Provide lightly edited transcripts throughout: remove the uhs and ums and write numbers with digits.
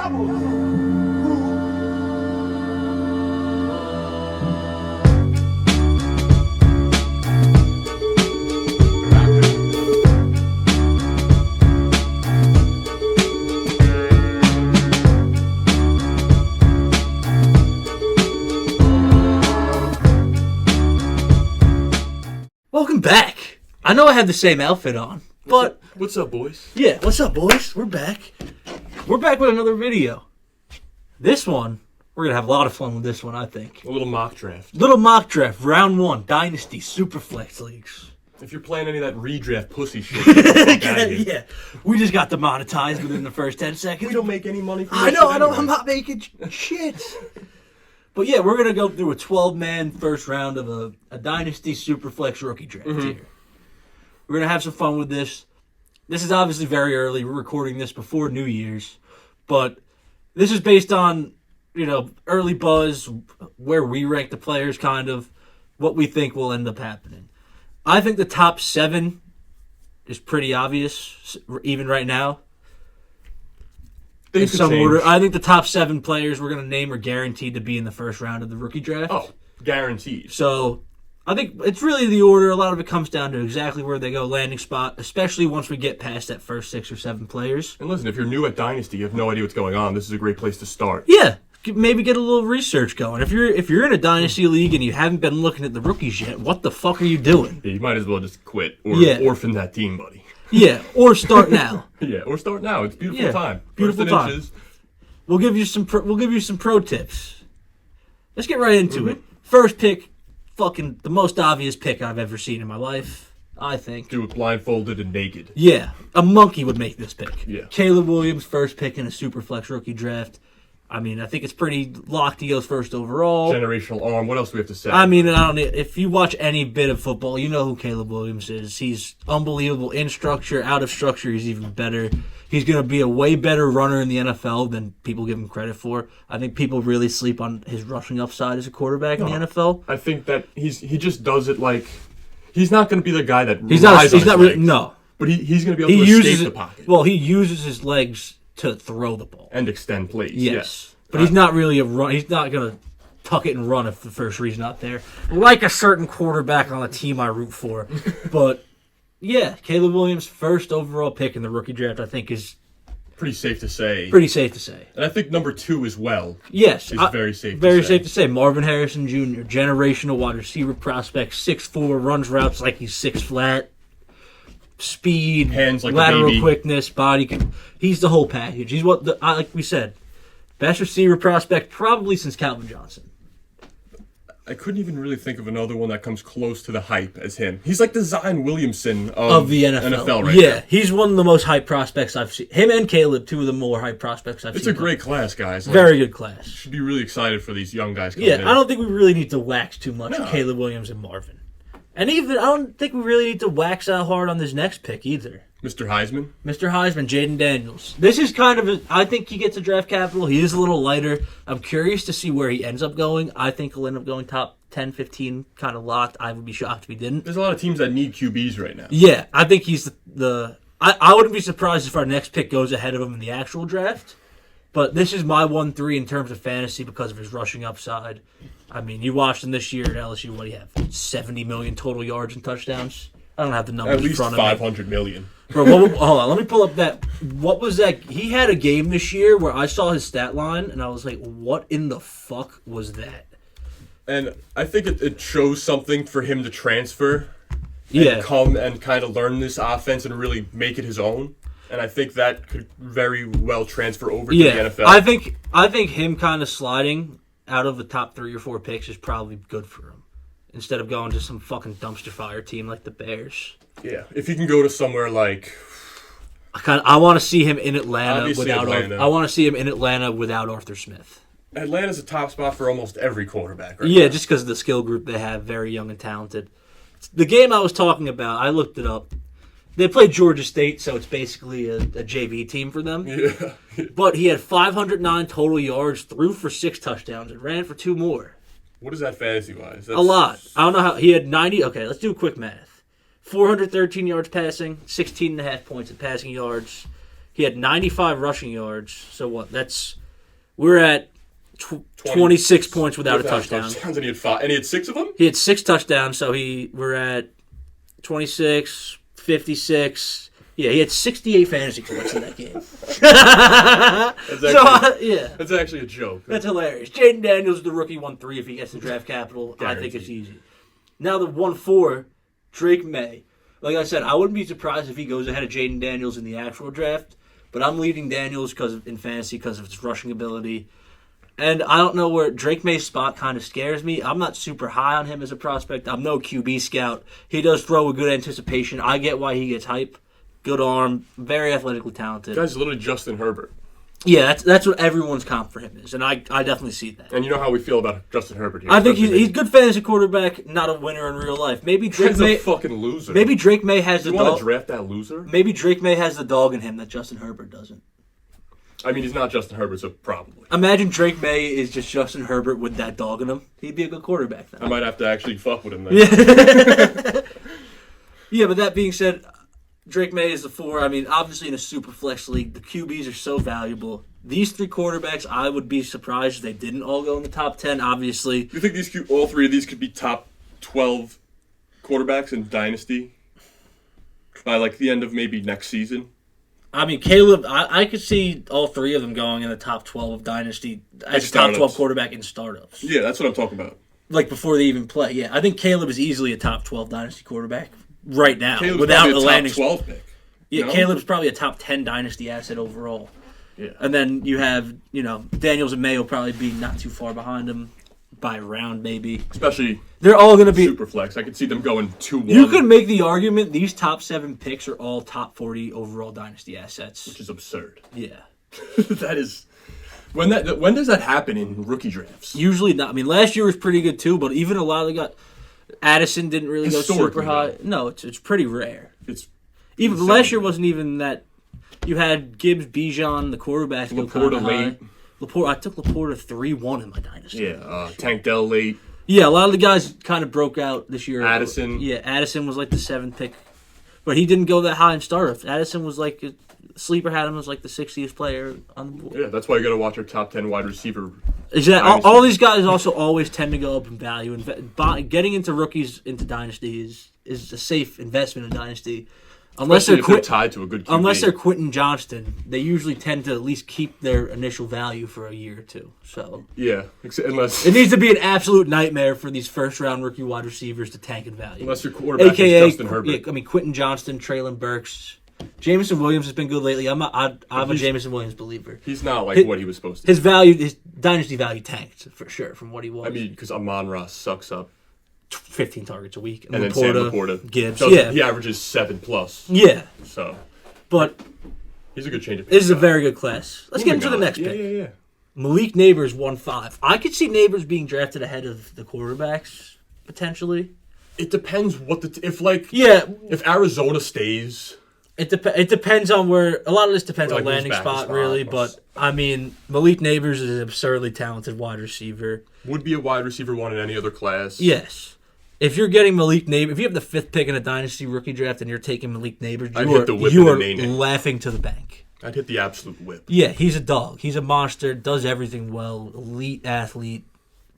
Welcome back. I know I have the same outfit on, but... What's up, boys? Yeah, what's up, boys? We're back. We're back with another video. This one, we're going to have a lot of fun with this one, I think. A little mock draft. Round 1, Dynasty, Superflex leagues. If you're playing any of that redraft pussy shit, yeah, we just got demonetized within the first 10 seconds. We don't make any money from I that know, shit anyway. I'm not making shit. But yeah, we're going to go through a 12-man first round of a Dynasty Superflex rookie draft here. We're going to have some fun with this. This is obviously very early. We're recording this before New Year's. But this is based on, early buzz, where we rank the players, kind of, what we think will end up happening. I think the top 7 is pretty obvious, even right now. In some order, I think the top 7 players we're going to name are guaranteed to be in the first round of the rookie draft. Oh, guaranteed. So, I think it's really the order. A lot of it comes down to exactly where they go landing spot, especially once we get past that first 6 or 7 players. And listen, if you're new at Dynasty, you have no idea what's going on, this is a great place to start. Yeah, maybe get a little research going. If you're in a Dynasty league and you haven't been looking at the rookies yet, what the fuck are you doing? Yeah, you might as well just quit or orphan that team, buddy. Yeah, or start now. Yeah, or start now. It's a beautiful time. Beautiful time. Inches. We'll give you some pro tips. Let's get right into it. First pick, fucking the most obvious pick I've ever seen in my life, I think. Do it blindfolded and naked. Yeah, a monkey would make this pick. Yeah. Caleb Williams, first pick in a Superflex rookie draft. I mean, I think it's pretty locked. He goes first overall. Generational arm. What else do we have to say? I mean, if you watch any bit of football, you know who Caleb Williams is. He's unbelievable in structure. Out of structure, he's even better. He's going to be a way better runner in the NFL than people give him credit for. I think people really sleep on his rushing upside as a quarterback in the NFL. I think that he just does it like he's not going to be the guy that he's not really no. But he's going to be able to escape the pocket. Well, he uses his legs to throw the ball and extend plays. Yes. But he's not really a run. He's not going to tuck it and run if the first read's not there. Like a certain quarterback on a team I root for. But yeah, Caleb Williams' first overall pick in the rookie draft, I think, is pretty safe to say. And I think number 2 as well. Yes. Is very safe to say. Marvin Harrison Jr., generational wide receiver prospect, 6'4", runs routes like he's 6 flat. Speed, hands like lateral quickness, body. He's the whole package. He's like we said, best receiver prospect probably since Calvin Johnson. I couldn't even really think of another one that comes close to the hype as him. He's like the Zion Williamson of the NFL right now. He's one of the most hype prospects I've seen. Him and Caleb, 2 of the more hype prospects I've seen. It's a great class, guys. Very good class. Should be really excited for these young guys coming in. I don't think we really need to wax too much on Caleb Williams and Marvin. And even, I don't think we really need to wax out hard on this next pick either. Mr. Heisman, Jayden Daniels. This is kind of, I think he gets a draft capital. He is a little lighter. I'm curious to see where he ends up going. I think he'll end up going top 10, 15, kind of locked. I would be shocked if he didn't. There's a lot of teams that need QBs right now. Yeah, I think he's I wouldn't be surprised if our next pick goes ahead of him in the actual draft. But this is my 1-3 in terms of fantasy because of his rushing upside. I mean, you watched him this year at LSU. What do you have? 70 million total yards and touchdowns? I don't have the numbers in front of me. At least 500 million. Bro, hold on. Let me pull up that. What was that? He had a game this year where I saw his stat line, and I was like, what in the fuck was that? And I think it shows something for him to transfer and come and kind of learn this offense and really make it his own. And I think that could very well transfer over to the NFL. I think him kind of sliding out of the top 3 or 4 picks is probably good for him. Instead of going to some fucking dumpster fire team like the Bears. Yeah, if he can go to somewhere like... I want to see him in Atlanta without Atlanta. I want to see him in Atlanta without Arthur Smith. Atlanta's a top spot for almost every quarterback right now. Yeah, just because of the skill group they have, very young and talented. The game I was talking about, I looked it up. They played Georgia State, so it's basically a JV team for them. Yeah. But he had 509 total yards, threw for 6 touchdowns, and ran for 2 more. What is that fantasy-wise? A lot. I don't know how. He had 90. Okay, let's do a quick math. 413 yards passing, 16.5 points in passing yards. He had 95 rushing yards. So what? We're at 26 points without a touchdown. And he had 5, and he had 6 of them? He had 6 touchdowns, so we're at 26, 56. Yeah, he had 68 fantasy points in that game. That's actually a joke. That's hilarious. Jayden Daniels, the rookie, 1-3 if he gets the draft capital. Guaranteed. I think it's easy. Now the 1-4, Drake Maye. Like I said, I wouldn't be surprised if he goes ahead of Jayden Daniels in the actual draft, but I'm leading Daniels in fantasy because of his rushing ability. And I don't know where Drake Maye's spot kind of scares me. I'm not super high on him as a prospect. I'm no QB scout. He does throw with good anticipation. I get why he gets hype. Good arm, very athletically talented. The guy's literally Justin Herbert. Yeah, that's what everyone's comp for him is, and I definitely see that. And you know how we feel about Justin Herbert here. I think he's good fantasy quarterback, not a winner in real life. Maybe Drake Maye, a fucking loser. Maybe Drake Maye has the dog. You want to draft that loser? Maybe Drake Maye has the dog in him that Justin Herbert doesn't. I mean, he's not Justin Herbert, so probably. Imagine Drake Maye is just Justin Herbert with that dog in him. He'd be a good quarterback then. I might have to actually fuck with him then. Yeah, but that being said, Drake Maye is the 4. I mean, obviously in a super flex league, the QBs are so valuable. These 3 quarterbacks, I would be surprised if they didn't all go in the top 10, obviously. You think all 3 of these could be top 12 quarterbacks in Dynasty by like the end of maybe next season? I mean, Caleb, I could see all 3 of them going in the top 12 of Dynasty as top 12 quarterback in startups. Yeah, that's what I'm talking about. Like before they even play. Yeah, I think Caleb is easily a top 12 Dynasty quarterback right now. Caleb's without probably a landing 12 pick. Yeah, Caleb's probably a top 10 Dynasty asset overall. Yeah. And then you have, Daniels and Maye will probably be not too far behind him by a round maybe. Especially they're all going to be Superflex. I could see them going 2-1. You could make the argument these top 7 picks are all top 40 overall Dynasty assets. Which is absurd. Yeah. That is... When does that happen in rookie drafts? Usually not. I mean, last year was pretty good too, but even a lot of them Addison didn't really go super high. No, it's pretty rare. Even last year wasn't even that. You had Gibbs, Bijan, the quarterbacks. Laporta late. I took Laporta 3-1 in my Dynasty. Yeah, Tank Dell late. Yeah, a lot of the guys kind of broke out this year. Addison. Yeah, Addison was like the 7th pick. But he didn't go that high in startups. Addison was like... Sleeper had him as like the 60th player on the board. Yeah, that's why you got to watch our top 10 wide receiver. Exactly. All these guys also always tend to go up in value. Getting into rookies into Dynasty is a safe investment in Dynasty. Unless they're tied to a good QB. Unless they're Quentin Johnston, they usually tend to at least keep their initial value for a year or two. So yeah, unless it needs to be an absolute nightmare for these first-round rookie wide receivers to tank in value. Unless your quarterback is Justin Herbert. Yeah, I mean, Quentin Johnston, Traylon Burks. Jameson Williams has been good lately. I'm a Jameson Williams believer. He's not like what he was supposed to. His Dynasty value tanked for sure from what he was. I mean, because Amon-Ra sucks up 15 targets a week, and then Sam Laporta, Gibbs. He averages 7+. Yeah, so, but he's a good change of pace. This is a very good class. Let's get into the next pick. Yeah. Malik Nabers 1-5. I could see Nabers being drafted ahead of the quarterbacks potentially. It depends if Arizona stays. It depends on where. A lot of this depends on landing spot, really. But I mean, Malik Nabers is an absurdly talented wide receiver. Would be a wide receiver one in any other class. Yes, if you're getting Malik Nabers, if you have the 5th pick in a dynasty rookie draft and you're taking Malik Nabers, you are laughing to the bank. I'd hit the absolute whip. Yeah, he's a dog. He's a monster. Does everything well. Elite athlete.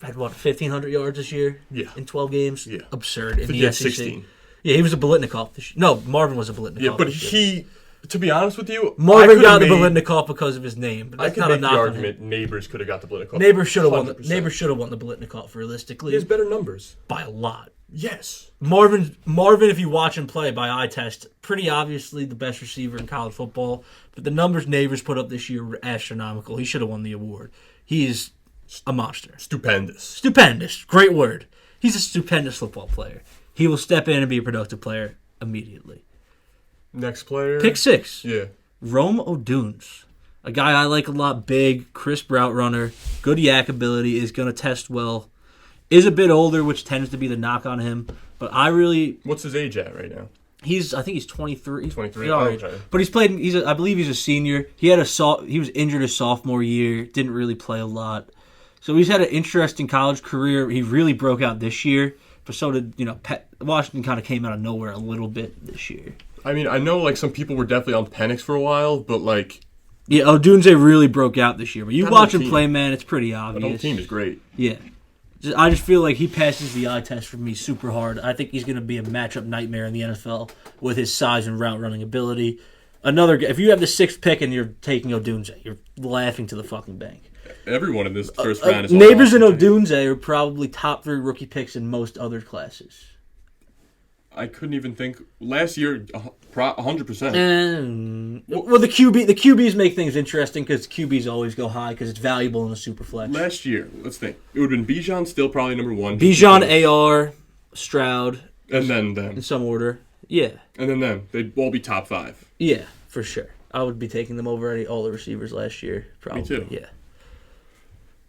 Had 1,500 yards this year. Yeah, in 12 games. Yeah, absurd. In the SEC. 16. Yeah, he was a Biletnikoff. No, Marvin was a Biletnikoff. Yeah, but to be honest with you, Marvin got the Biletnikoff because of his name. But that's not a knock on him. Nabers could have got the Biletnikoff. Nabers should have won the Biletnikoff realistically. He has better numbers by a lot. Yes, Marvin, if you watch him play by eye test, pretty obviously the best receiver in college football. But the numbers Nabers put up this year were astronomical. He should have won the award. He is a monster. Stupendous. Great word. He's a stupendous football player. He will step in and be a productive player immediately. Next player. Pick 6. Yeah. Rome Odunze. A guy I like a lot. Big, crisp route runner. Good yak ability. Is going to test well. Is a bit older, which tends to be the knock on him. But I really... What's his age at right now? I think he's 23. 23. Oh, okay. But he's played... I believe he's a senior. He was injured his sophomore year. Didn't really play a lot. So he's had an interesting college career. He really broke out this year. But so did, Washington kind of came out of nowhere a little bit this year. I mean, I know like some people were definitely on Penix for a while, but like... Yeah, Odunze really broke out this year. But you watch him play, man, it's pretty obvious. The whole team is great. Yeah. I just feel like he passes the eye test for me super hard. I think he's going to be a matchup nightmare in the NFL with his size and route running ability. If you have the 6th pick and you're taking Odunze, you're laughing to the fucking bank. Everyone in this first round is Nabers and Odunze are probably top 3 rookie picks in most other classes. I couldn't even think. Last year, 100%. Well, the QBs make things interesting because QBs always go high because it's valuable in a super flex. Last year, let's think. It would have been Bijan still probably number 1. Bijan, AR, Stroud. And then them. In some order. Yeah. And then them. They'd all be top 5. Yeah, for sure. I would be taking them over all the receivers last year. Probably. Me too. Yeah.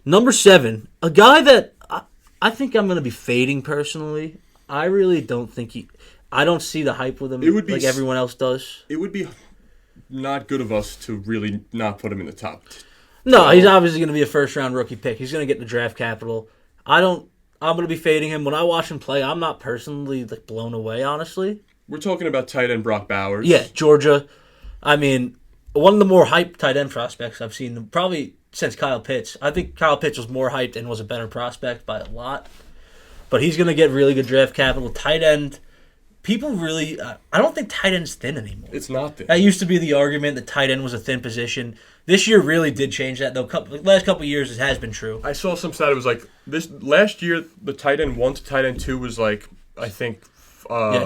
Number 7, a guy that I think I'm going to be fading personally. I really don't think I don't see the hype with him like everyone else does. It would be not good of us to really not put him in the top. No, he's obviously going to be a first-round rookie pick. He's going to get the draft capital. I'm going to be fading him. When I watch him play, I'm not personally like blown away, honestly. We're talking about tight end Brock Bowers. Yeah, Georgia. I mean, one of the more hyped tight end prospects I've seen probably since Kyle Pitts. I think Kyle Pitts was more hyped and was a better prospect by a lot. But he's going to get really good draft capital. Tight end, people really... I don't think tight end's thin anymore. It's not thin. That used to be the argument that tight end was a thin position. This year really did change that, though. Last couple of years, it has been true. I saw some stat. It was like, last year, the tight end 1 to tight end 2 was like, I think...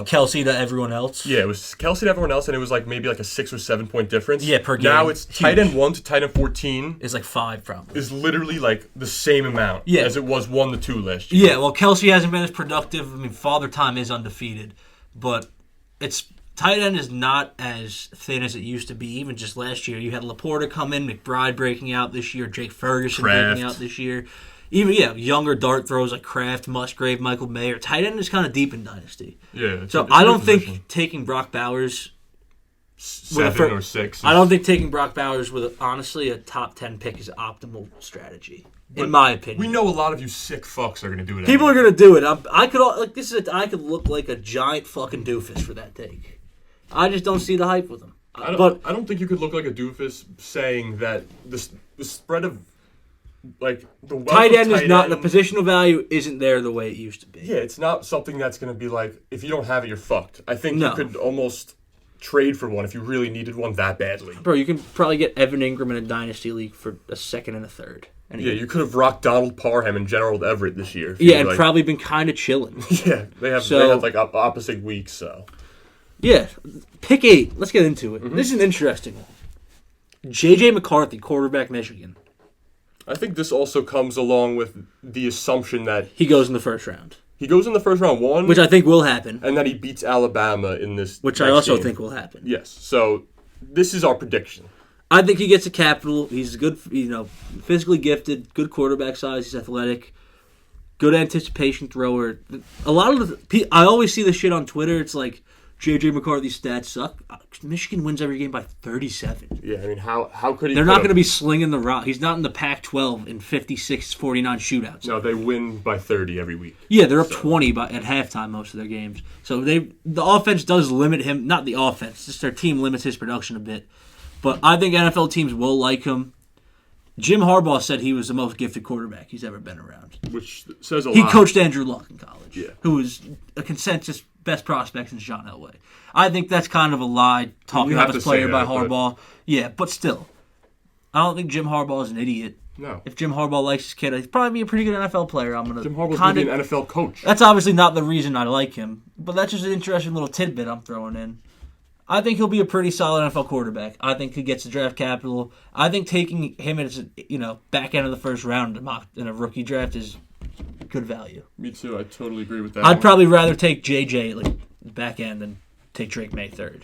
Kelsey to everyone else. Yeah, it was Kelsey to everyone else, and it was like maybe like a 6 or 7 point difference. Yeah, per game. Now it's tight end 1 to tight end 14. It's like 5 probably. Is literally like the same amount as it was 1 to 2 last year. Yeah, well, Kelsey hasn't been as productive. I mean, Father Time is undefeated, but tight end is not as thin as it used to be. Even just last year, you had Laporta come in, McBride breaking out this year, Jake Ferguson breaking out this year. Even, younger dart throws like Kraft, Musgrave, Michael Mayer. Tight end is kind of deep in Dynasty. Yeah. So I don't think taking Brock Bowers... 7 or 6. I don't think taking Brock Bowers with, honestly, a top 10 pick is an optimal strategy, in my opinion. We know a lot of you sick fucks are going to do it. People are going to do it. I could look like a giant fucking doofus for that take. I just don't see the hype with him. I don't think you could look like a doofus saying that the spread of... Like the tight end is not the positional value isn't there the way it used to be. Yeah, it's not something that's going to be like if you don't have it, you're fucked. I think you could almost trade for one if you really needed one that badly. Bro, you can probably get Evan Ingram in a dynasty league for a 2nd and a 3rd. Yeah, you could have rocked Donald Parham and Gerald Everett this year. Yeah, and probably been kind of chilling. Yeah, they have like opposite weeks. So yeah, pick 8. Let's get into it. Mm-hmm. This is an interesting one. J.J. McCarthy, quarterback, Michigan. I think this also comes along with the assumption that... He goes in the first round. He goes in the first round, 1. Which I think will happen. And that he beats Alabama in this Which I also think will happen. Yes. So, this is our prediction. I think he gets a capital. He's good, physically gifted, good quarterback size. He's athletic, good anticipation thrower. A lot of I always see the shit on Twitter. It's like, J.J. McCarthy's stats suck. Michigan wins every game by 37. Yeah, I mean, how could he... They're not going to be slinging the rock. He's not in the Pac-12 in 56-49 shootouts. No, they win by 30 every week. Yeah, they're up 20 at halftime most of their games. So the offense does limit him. Not the offense, just their team limits his production a bit. But I think NFL teams will like him. Jim Harbaugh said he was the most gifted quarterback he's ever been around. Which says a lot. He coached Andrew Luck in college, who was a consensus best prospect since John Elway. I think that's kind of a lie talking about this player by Harbaugh. Yeah, but still. I don't think Jim Harbaugh is an idiot. No. If Jim Harbaugh likes his kid, he'd probably be a pretty good NFL player. Jim Harbaugh's going to be an NFL coach. That's obviously not the reason I like him, but that's just an interesting little tidbit I'm throwing in. I think he'll be a pretty solid NFL quarterback. I think he gets the draft capital. I think taking him as back end of the first round in a rookie draft is good value. Me too. I totally agree with that. I'd probably rather take JJ back end than take Drake May 3rd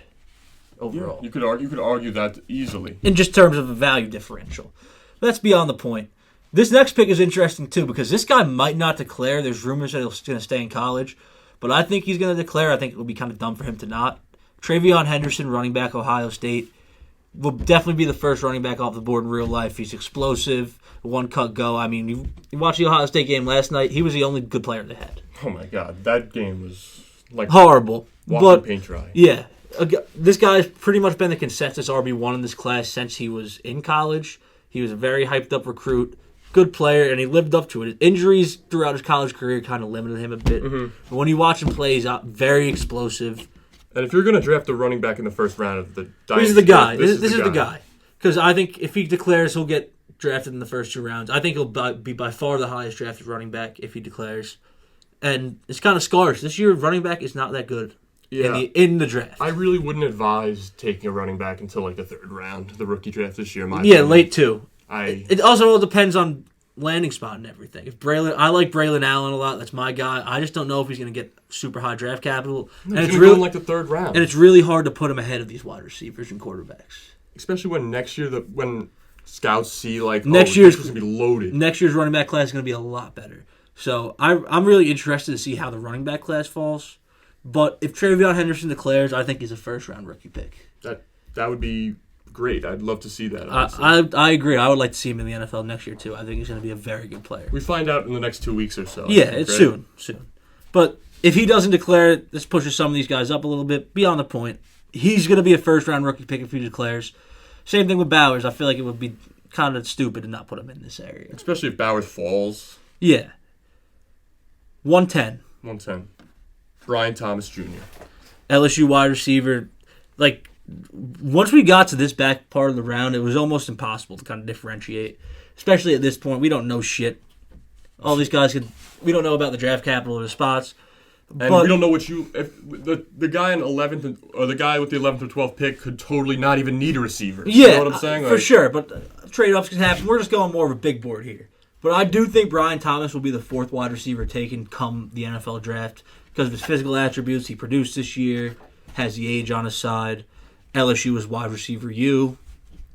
overall. Yeah, you could argue that easily. In just terms of a value differential. But that's beyond the point. This next pick is interesting too because this guy might not declare. There's rumors that he's going to stay in college, but I think he's going to declare. I think it would be kind of dumb for him to not. TreyVeyon Henderson, running back, Ohio State, will definitely be the first running back off the board in real life. He's explosive, one-cut go. I mean, you watched the Ohio State game last night. He was the only good player they had. Oh, my God. That game was like horrible. Walking paint dry. Yeah. This guy's pretty much been the consensus RB1 in this class since he was in college. He was a very hyped up recruit, good player, and he lived up to it. His injuries throughout his college career kind of limited him a bit. But when you watch him play, he's very explosive. And if you're going to draft a running back in the first round of the Dynasty, this is the guy. This is the guy. Because I think if he declares, he'll get drafted in the first 2 rounds. I think he'll be by far the highest drafted running back if he declares. And it's kind of scarce. This year, running back is not that good in the draft. I really wouldn't advise taking a running back until like the 3rd round, the rookie draft this year. Late too. It also all depends on landing spot and everything. I like Braylon Allen a lot. That's my guy. I just don't know if he's going to get super high draft capital. No, and it's really like the 3rd round. And it's really hard to put him ahead of these wide receivers and quarterbacks. Especially when next year, when scouts see next year's going to be loaded. Next year's running back class is going to be a lot better. So I'm really interested to see how the running back class falls. But if TreyVeyon Henderson declares, I think he's a 1st-round rookie pick. That would be great. I'd love to see that. I agree. I would like to see him in the NFL next year, too. I think he's going to be a very good player. We find out in the next 2 weeks or so. Yeah, it's soon. But if he doesn't declare, this pushes some of these guys up a little bit. Beyond the point, he's going to be a 1st-round rookie pick if he declares. Same thing with Bowers. I feel like it would be kind of stupid to not put him in this area. Especially if Bowers falls. Yeah. 110. Brian Thomas Jr. LSU wide receiver. Once we got to this back part of the round, it was almost impossible to kind of differentiate. Especially at this point, we don't know shit. All these guys we don't know about the draft capital or the spots. And we don't know if the guy in 11th or the guy with the 11th or 12th pick could totally not even need a receiver. Yeah, you know what I'm saying? For sure. But trade-offs can happen. We're just going more of a big board here. But I do think Brian Thomas will be the 4th wide receiver taken come the NFL draft because of his physical attributes. He produced this year, has the age on his side. LSU is wide receiver U,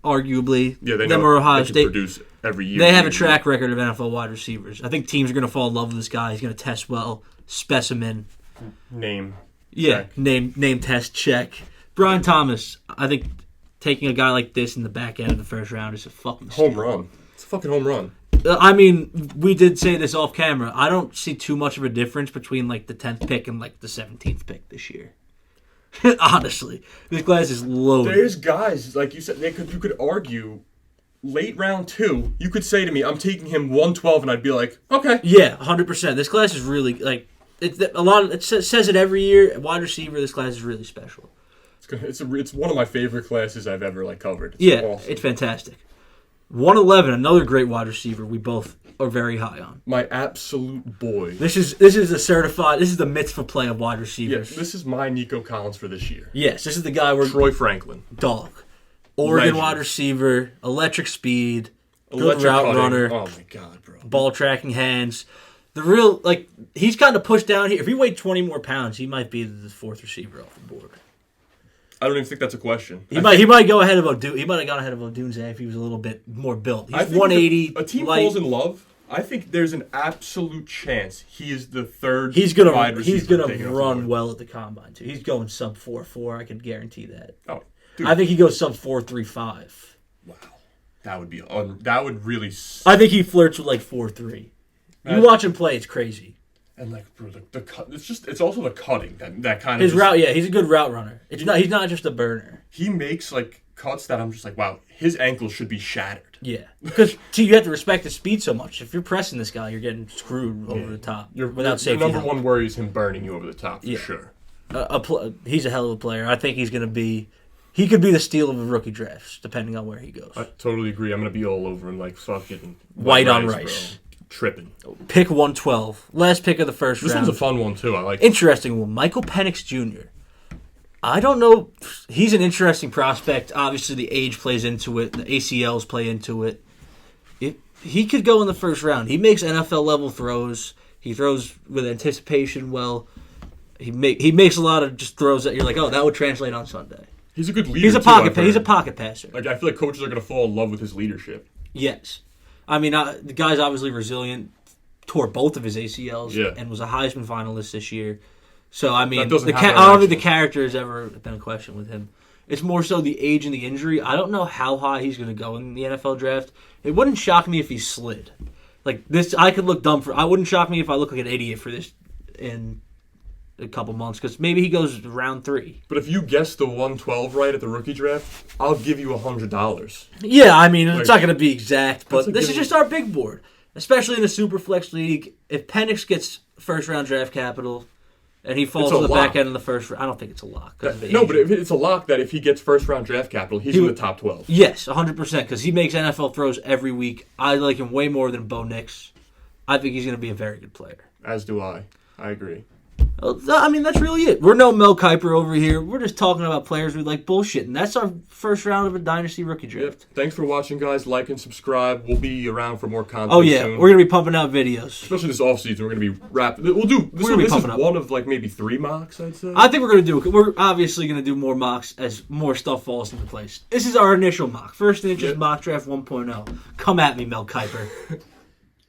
arguably. Yeah, they know Ohio State produce every year. They have a track record of NFL wide receivers. I think teams are going to fall in love with this guy. He's going to test well. Specimen. Name. Yeah, check. Name test check. Brian Thomas, I think taking a guy like this in the back end of the 1st round is a fucking home run. It's a fucking home run. I mean, we did say this off camera. I don't see too much of a difference between the 10th pick and the 17th pick this year. Honestly, this class is loaded. There's guys like you said. You could argue late round 2. You could say to me, "I'm taking him 112," and I'd be like, "Okay." Yeah, 100%. This class is really it says it every year. Wide receiver, this class is really special. It's one of my favorite classes I've ever covered. It's awesome. It's fantastic. 111, another great wide receiver we both are very high on. My absolute boy. This is the mitzvah play of wide receivers. Yeah, this is my Nico Collins for this year. Yes, this is the guy where Troy Franklin. Dog. Oregon wide receiver, electric speed, good route runner. Oh my god, bro. Ball tracking hands. The real he's kind of pushed down here. If he weighed 20 more pounds, he might be the 4th receiver off the board. I don't even think that's a question. He might go ahead of Odunze. He might have gone ahead of Odunze if he was a little bit more built. He's 180. A team falls in love. I think there's an absolute chance he is the 3rd wide receiver. He's gonna run well at the combine too. He's going sub 4.4. I can guarantee that. Oh, dude. I think he goes sub 4.35. Wow, that would be that would really. I think he flirts with 4.3. You watch him play, it's crazy. And bro, the cut. It's also the cutting that kind of his route. Yeah, he's a good route runner. He's not just a burner. He makes cuts that I'm just wow, his ankles should be shattered. Yeah, because you have to respect his speed so much. If you're pressing this guy, you're getting screwed over the top without safety. Your number one worry is him burning you over the top for sure. He's a hell of a player. I think he's going to be. He could be the steal of a rookie draft, depending on where he goes. I totally agree. I'm going to be all over him fucking white on rice. Bro. Tripping. Pick 112. Last pick of the 1st round. This one's a fun one, too. I like Interesting one. Michael Penix Jr. I don't know. He's an interesting prospect. Obviously, the age plays into it. The ACLs play into it. He could go in the 1st round. He makes NFL-level throws. He throws with anticipation well. He makes a lot of just throws that you're like, oh, that would translate on Sunday. He's a good leader, He's a pocket passer. I feel like coaches are going to fall in love with his leadership. Yes. I mean, the guy's obviously resilient, tore both of his ACLs, and was a Heisman finalist this year. So, I mean, I don't think the character has ever been a question with him. It's more so the age and the injury. I don't know how high he's going to go in the NFL draft. It wouldn't shock me if he slid. This, I could look dumb for. I wouldn't shock me if I look like an idiot for this in a couple months because maybe he goes round 3. But if you guess the 112 right at the rookie draft, I'll give you $100. Yeah, I mean, it's not going to be exact, but like this is just our big board. Especially in a Superflex league. If Penix gets first-round draft capital and he falls to the back end of the first round, I don't think it's a lock. No, but it's a lock that if he gets first-round draft capital, he's in the top 12. Yes, 100%, because he makes NFL throws every week. I like him way more than Bo Nix. I think he's going to be a very good player. As do I. I agree. I mean, that's really it. We're no Mel Kiper over here. We're just talking about players we like bullshit, and that's our first round of a Dynasty rookie draft. Yep. Thanks for watching, guys. Like and subscribe. We'll be around for more content soon. We're going to be pumping out videos. Especially this offseason. We're going to be rapid. This is one of like maybe 3 mocks, I'd say. I think we're obviously going to do more mocks as more stuff falls into place. This is our initial mock. First Inches Mock Draft 1.0. Come at me, Mel Kiper.